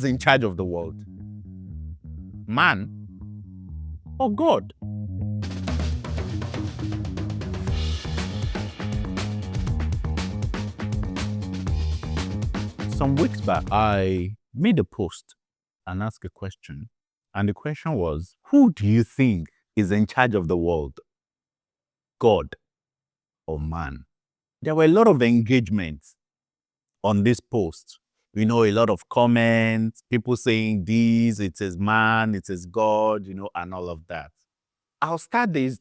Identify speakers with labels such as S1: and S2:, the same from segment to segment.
S1: is in charge of the world? Man or God? Some weeks back, I made a post and asked a question. And the question was, who do you think is in charge of the world? God or man? There were a lot of engagements on this post. A lot of comments, people saying this, it is man, it is God, and all of that. I'll start this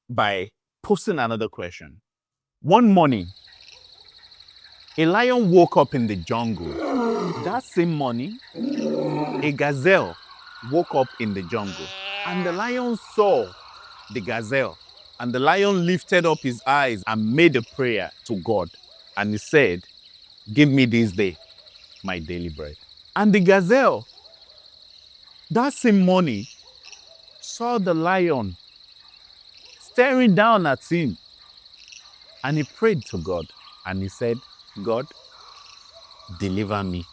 S1: by posting another question. One morning, a lion woke up in the jungle. That same morning, a gazelle woke up in the jungle. And the lion saw the gazelle. And the lion lifted up his eyes and made a prayer to God. And he said, "Give me this day my daily bread." And the gazelle, that same morning, saw the lion staring down at him. And he prayed to God. And he said, "God, deliver me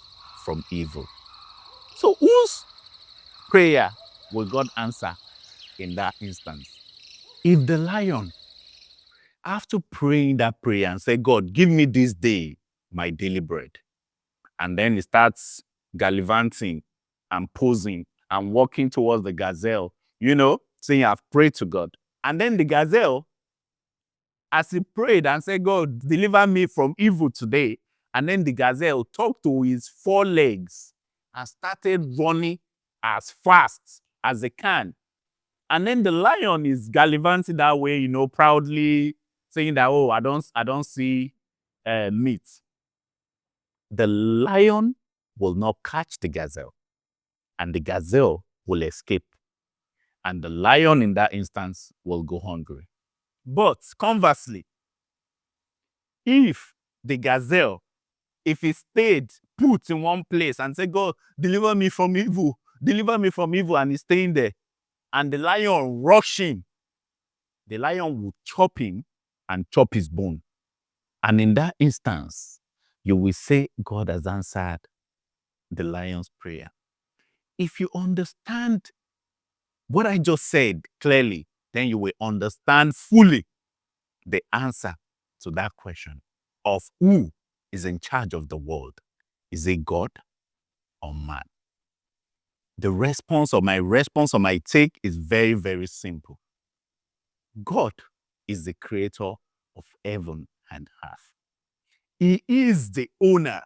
S1: from evil." So whose prayer will God answer in that instance? If the lion, after praying that prayer and say, "God, give me this day my daily bread," and then he starts gallivanting and posing and walking towards the gazelle, saying, "I've prayed to God." And then the gazelle, as he prayed and said, "God, deliver me from evil today," and then the gazelle talked to his four legs and started running as fast as it can. And then the lion is gallivanting that way, proudly saying that, "Oh, I don't see meat." The lion will not catch the gazelle, and the gazelle will escape. And the lion in that instance will go hungry. But conversely, if the gazelle, if he stayed put in one place and said, "God, deliver me from evil, and he's staying there, and the lion rushing, the lion will chop him and chop his bone. And in that instance, you will say God has answered the lion's prayer. If you understand what I just said clearly, then you will understand fully the answer to that question of who is in charge of the world. Is it God or man? The response or my take is very, very simple. God is the creator of heaven and earth. He is the owner.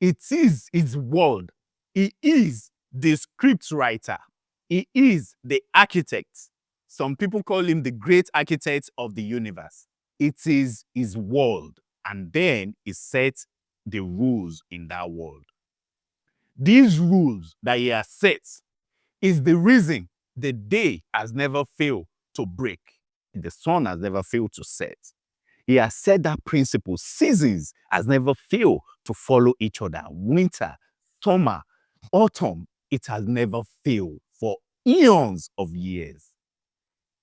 S1: It is his world. He is the script writer. He is the architect. Some people call him the great architect of the universe. It is his world, and then he sets the rules in that world. These rules that he has set is the reason the day has never failed to break. The sun has never failed to set. He has set that principle. Seasons has never failed to follow each other. Winter, summer, autumn, it has never failed for eons of years.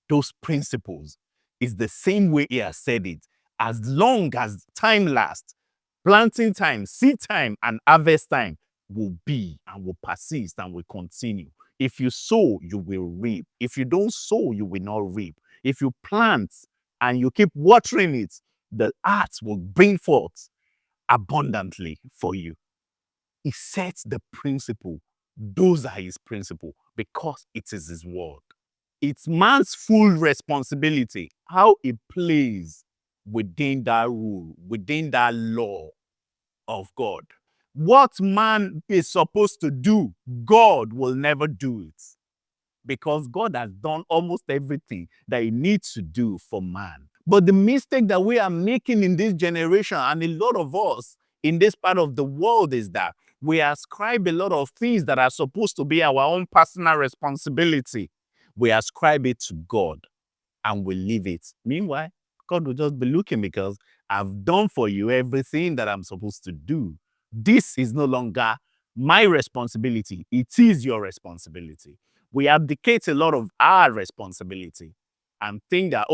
S1: Those principles is the same way he has said it. As long as time lasts, planting time, seed time, and harvest time will be and will persist and will continue. If you sow, you will reap. If you don't sow, you will not reap. If you plant and you keep watering it, the earth will bring forth abundantly for you. He sets the principle. Those are his principles because it is his word. It's man's full responsibility how he plays within that rule, within that law of God. What man is supposed to do, God will never do it. Because God has done almost everything that he needs to do for man. But the mistake that we are making in this generation, and a lot of us in this part of the world, is that we ascribe a lot of things that are supposed to be our own personal responsibility. We ascribe it to God and we leave it. Meanwhile, God will just be looking because I've done for you everything that I'm supposed to do. This is no longer my responsibility. It is your responsibility. We abdicate a lot of our responsibility and think that,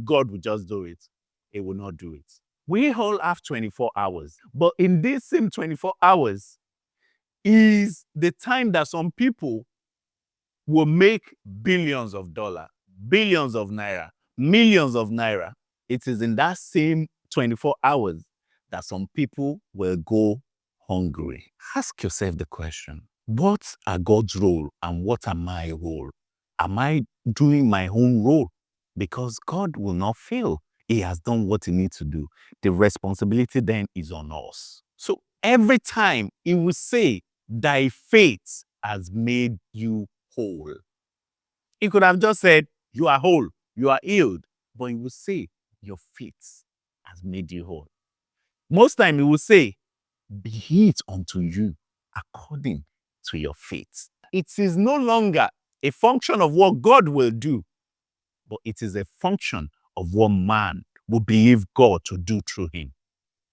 S1: God will just do it. He will not do it. We all have 24 hours. But in these same 24 hours, is the time that some people will make billions of dollars, billions of naira, millions of naira. It is in that same 24 hours that some people will go hungry. Ask yourself the question, what are God's role and what are my role? Am I doing my own role? Because God will not fail. He has done what he needs to do. The responsibility then is on us. So every time he will say, thy faith has made you whole. He could have just said, you are whole, you are healed. But he will say, your faith has made you whole. Most time he will say, be it unto you according to your faith. It is no longer a function of what God will do, but it is a function of what man will believe God to do through him.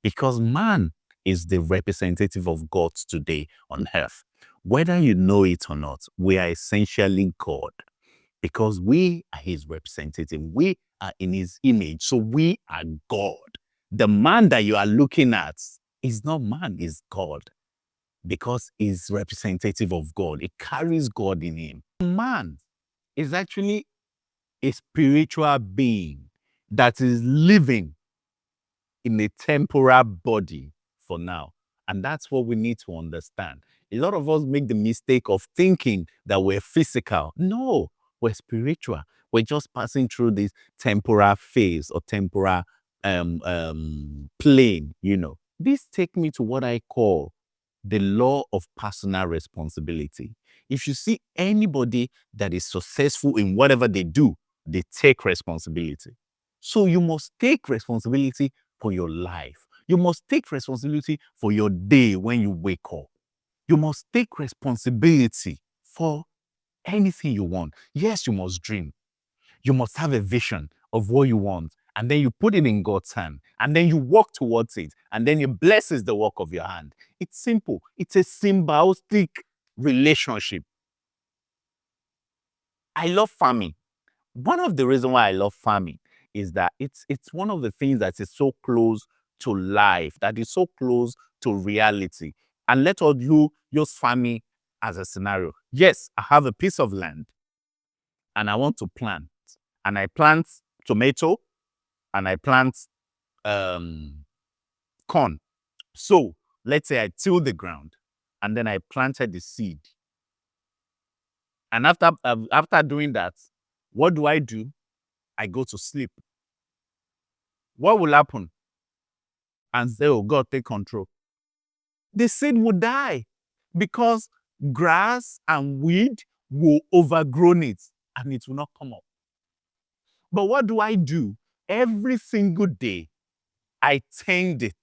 S1: Because man is the representative of God today on earth. Whether you know it or not, we are essentially God. Because we are his representative. We are in his image. So we are God. The man that you are looking at is not man, is God. Because he's representative of God. It carries God in him. Man is actually a spiritual being that is living in a temporal body for now. And that's what we need to understand. A lot of us make the mistake of thinking that we're physical. No, we're spiritual. We're just passing through this temporal phase or temporal plane, you know. This takes me to what I call the law of personal responsibility. If you see anybody that is successful in whatever they do, they take responsibility. So you must take responsibility for your life. You must take responsibility for your day when you wake up. You must take responsibility for anything you want. Yes, you must dream. You must have a vision of what you want, and then you put it in God's hand, and then you walk towards it, and then He blesses the work of your hand. It's simple. It's a symbiotic relationship. I love farming. One of the reasons why I love farming is that it's one of the things that is so close to life, that is so close to reality. And let us use farming as a scenario. Yes, I have a piece of land and I want to plant. And I plant tomato and I plant corn. So let's say I till the ground and then I planted the seed. And after doing that, what do? I go to sleep. What will happen? And say, oh, God, take control. The seed will die because grass and weed will overgrown it and it will not come up. But what do? Every single day, I tend it.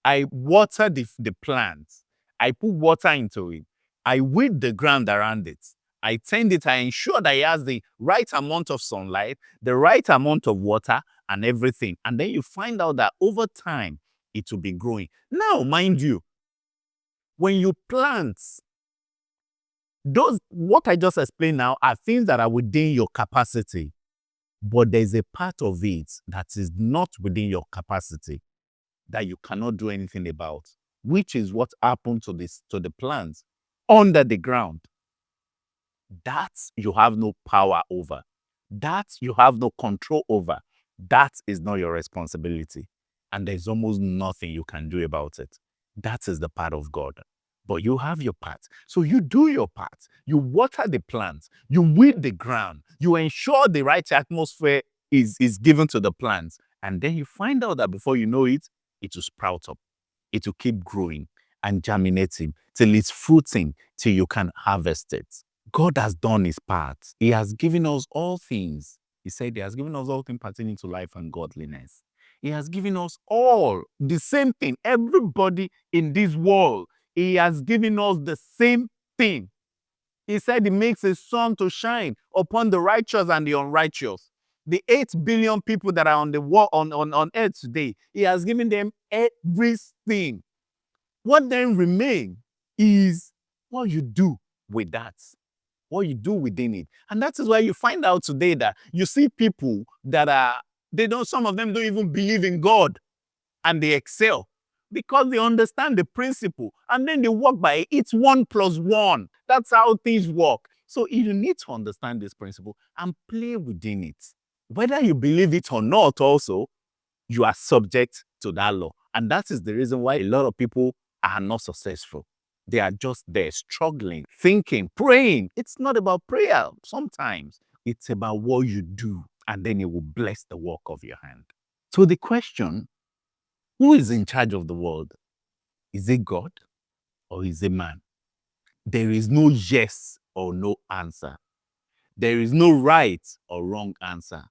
S1: I water the plants. I put water into it. I weed the ground around it. I tend it. I ensure that it has the right amount of sunlight, the right amount of water, and everything. And then you find out that over time, it will be growing. Now, mind you, when you plant, what I just explained now are things that are within your capacity. But there's a part of it that is not within your capacity that you cannot do anything about, which is what happened to the plants under the ground. That you have no power over. That you have no control over. That is not your responsibility. And there's almost nothing you can do about it. That is the part of God. But you have your part. So you do your part. You water the plants. You weed the ground. You ensure the right atmosphere is given to the plants. And then you find out that before you know it, it will sprout up. It will keep growing and germinating till it's fruiting, till you can harvest it. God has done his part. He has given us all things. He said he has given us all things pertaining to life and godliness. He has given us all the same thing. Everybody in this world, he has given us the same thing. He said he makes his sun to shine upon the righteous and the unrighteous. The 8 billion people that are on the world, on earth today, he has given them everything. What then remains is what you do with that, what you do within it. And that is why you find out today that you see people that some of them don't even believe in God and they excel. because they understand the principle and then they work by it. It's 1 plus 1. That's how things work. So you need to understand this principle and play within it. Whether you believe it or not, also, you are subject to that law. And that is the reason why a lot of people are not successful. They are just there struggling, thinking, praying. It's not about prayer sometimes. It's about what you do, and then it will bless the work of your hand. So the question, who is in charge of the world? Is it God or is it man? There is no yes or no answer. There is no right or wrong answer.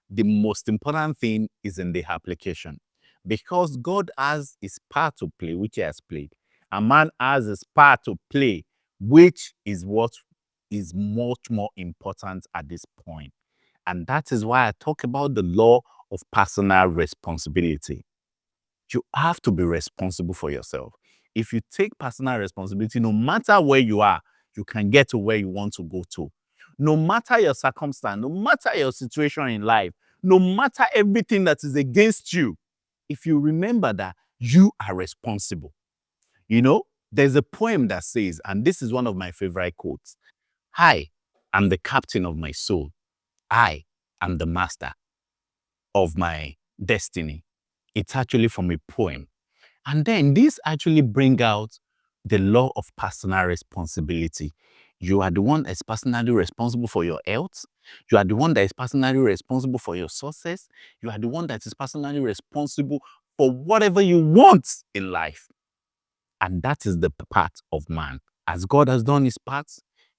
S1: The most important thing is in the application. Because God has his part to play, which he has played. A man has his part to play, which is what is much more important at this point. And that is why I talk about the law of personal responsibility. You have to be responsible for yourself. If you take personal responsibility, no matter where you are, you can get to where you want to go to. No matter your circumstance, no matter your situation in life, no matter everything that is against you, if you remember that you are responsible. You know, there's a poem that says, and this is one of my favorite quotes, I am the captain of my soul. I am the master of my destiny. It's actually from a poem. And then this actually brings out the law of personal responsibility. You are the one that is personally responsible for your health. You are the one that is personally responsible for your success. You are the one that is personally responsible for whatever you want in life. And that is the part of man. As God has done his part,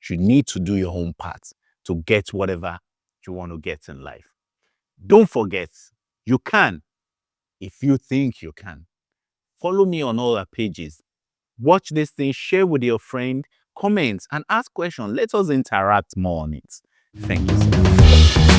S1: you need to do your own part to get whatever you want to get in life. Don't forget, you can if you think you can. Follow me on all our pages. Watch this thing, share with your friend, comment, and ask questions. Let us interact more on it. Thank you so much.